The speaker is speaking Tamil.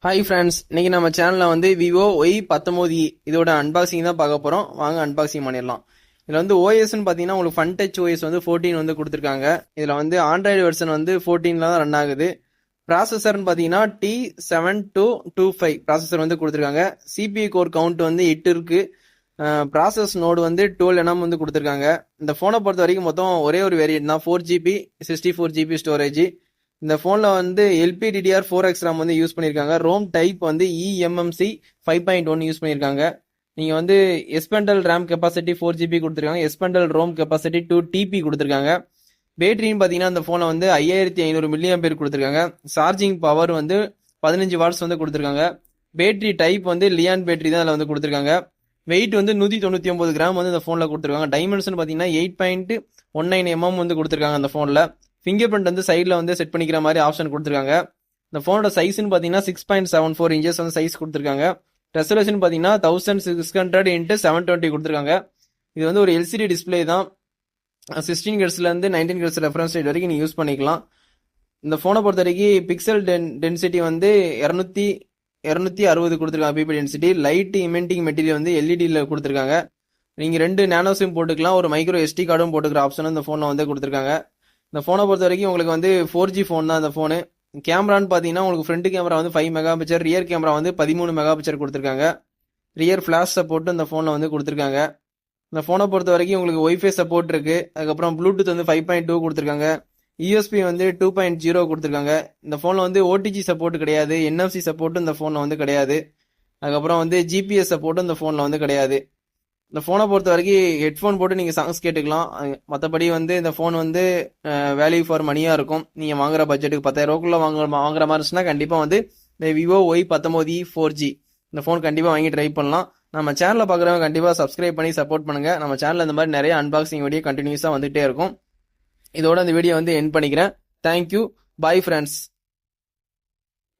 ஹாய் ஃப்ரெண்ட்ஸ், இன்னைக்கு நம்ம சேனல்ல வந்து விவோ Y19e இதோட அன்பாக்சிங் தான் பார்க்க போறோம். வாங்க அன்பாக்சிங் பண்ணிடலாம். இதுல வந்து ஓஎஸ்ன்னு பாத்தீங்கன்னா உங்களுக்கு ஃபன் டச் ஓஎஸ் வந்து 14 வந்து கொடுத்துருக்காங்க. இதுல வந்து ஆண்ட்ராய்டு வெர்ஷன் வந்து 14ல தான் ரன் ஆகுது. ப்ராசஸர்னு பாத்தீங்கன்னா T7225 ப்ராசஸர் வந்து கொடுத்துருக்காங்க. சிபியூ கோர் கவுண்ட் வந்து 8 இருக்கு. ப்ராசஸ் நோடு வந்து 12 nm வந்து கொடுத்துருக்காங்க. இந்த போனை பொறுத்த வரைக்கும் மொத்தம் ஒரே ஒரு வேரியன்ட் தான், 4GB 64GB ஸ்டோரேஜ். இந்த போன்ல வந்து LPDDR4X RAM வந்து யூஸ் பண்ணிருக்காங்க. ரோம் டைப் வந்து eMMC 5.1 யூஸ் பண்ணிருக்காங்க. நீங்க வந்து எஸ்பெண்டல் RAM கெப்பாசிட்டி 4GB கொடுத்துருக்காங்க. எஸ்பெண்டல் ரோம் கெப்பாசிட்டி 2TB கொடுத்துருக்காங்க. பேட்டரின்னு பாத்தீங்கன்னா இந்த போன்ல வந்து 5500 mAh கொடுத்துருக்காங்க. சார்ஜிங் பவர் வந்து 15 வாட்ஸ் வந்து கொடுத்துருக்காங்க. பேட்டரி டைப் வந்து லியான் பேட்டரி தான் அதில் வந்து கொடுத்துருக்காங்க. வெயிட் வந்து 199 கிராம் வந்து இந்த போன்ல கொடுத்துருக்காங்க. டைமென்ஷன் பாத்தீங்கன்னா 8.19 mm வந்து கொடுத்துருக்காங்க அந்த போன்ல. ஃபிங்கர் பிரிண்ட் வந்து சைடில் வந்து செட் பண்ணிக்கிற மாதிரி ஆப்ஷன் கொடுத்துருக்காங்க. இந்த ஃபோனோட சைஸ்ன்னு பார்த்தீங்கன்னா 6.74 இன்ச்சஸ் வந்து சைஸ் கொடுத்துருக்காங்க. ரெசல்யூஷன் பார்த்தீங்கன்னா 1600x720 கொடுத்துருக்காங்க. இது வந்து ஒரு எல்சிடி டிஸ்பிளே தான். 16 ஹெர்ட்ஸ்லேருந்து 19 ஹெர்ட்ஸ் ரெஃபரன்ஸ் ரேட் வரைக்கும் நீங்கள் யூஸ் பண்ணிக்கலாம். இந்த ஃபோனை பொறுத்த வரைக்கும் பிக்சல் டென்சிட்டி வந்து 260 கொடுத்துருக்காங்க. PP density. Light emitting material வந்து எல்இடியில் கொடுத்துருக்காங்க. நீங்கள் 2 நேனோ சிம் போட்டுக்கலாம், ஒரு மைக்ரோ எஸ்டி கார்டும் போட்டுக்கிற ஆப்ஷனும் இந்த ஃபோனில் வந்து கொடுத்துருக்காங்க. இந்த ஃபோனை பொறுத்த வரைக்கும் உங்களுக்கு வந்து 4G ஃபோன் தான் இந்த ஃபோனு. கேமரான்னு பார்த்தீங்கன்னா உங்களுக்கு ஃப்ரண்ட் கேமரா வந்து 5 மெகாபிக்சல், ரியர் கேமரா வந்து 13 மெகாபிக்சல் கொடுத்துருக்காங்க. ரியர் ஃபிளாஷ் சப்போர்ட் இந்த ஃபோனில் வந்து கொடுத்துருக்காங்க. இந்த ஃபோனை பொறுத்த வரைக்கும் உங்களுக்கு ஒய்ஃபை சப்போர்ட் இருக்கு. அதுக்கப்புறம் ப்ளூடூத் வந்து 5.2 கொடுத்துருக்காங்க. யூஎஸ்பி வந்து 2.0 கொடுத்துருக்காங்க. இந்த ஃபோனில் வந்து ஓடிஜி சப்போர்ட் கிடையாது. NFC சப்போர்ட்டும் இந்த ஃபோனில் வந்து கிடையாது. அதுக்கப்புறம் வந்து ஜிபிஎஸ் சப்போர்ட்டும் இந்த ஃபோனில் வந்து கிடையாது. இந்த ஃபோனை பொறுத்த வரைக்கும் ஹெட்ஃபோன் போட்டு நீங்கள் சாங்ஸ் கேட்டுக்கலாம். மற்றபடி வந்து இந்த ஃபோன் வந்து வேல்யூ ஃபார் மணியாக இருக்கும். நீங்கள் வாங்குற பட்ஜெட்டுக்கு 10,000 ரூபாய்க்குள்ள வாங்குற மாதிரி இருந்துச்சுன்னா கண்டிப்பாக வந்து இந்த விவோ Y19e 4G இந்த ஃபோன் கண்டிப்பாக வாங்கி ட்ரை பண்ணலாம். நம்ம சேனலில் பார்க்குறவங்க கண்டிப்பாக சப்ஸ்கிரைப் பண்ணி சப்போர்ட் பண்ணுங்கள். நம்ம சேனலில் இந்த மாதிரி நிறைய அன்பாக்சிங் வீடியோ கண்டினியூஸாக வந்துகிட்டே இருக்கும். இதோட இந்த வீடியோ வந்து எண்ட் பண்ணிக்கிறேன். தேங்க்யூ. Bye friends.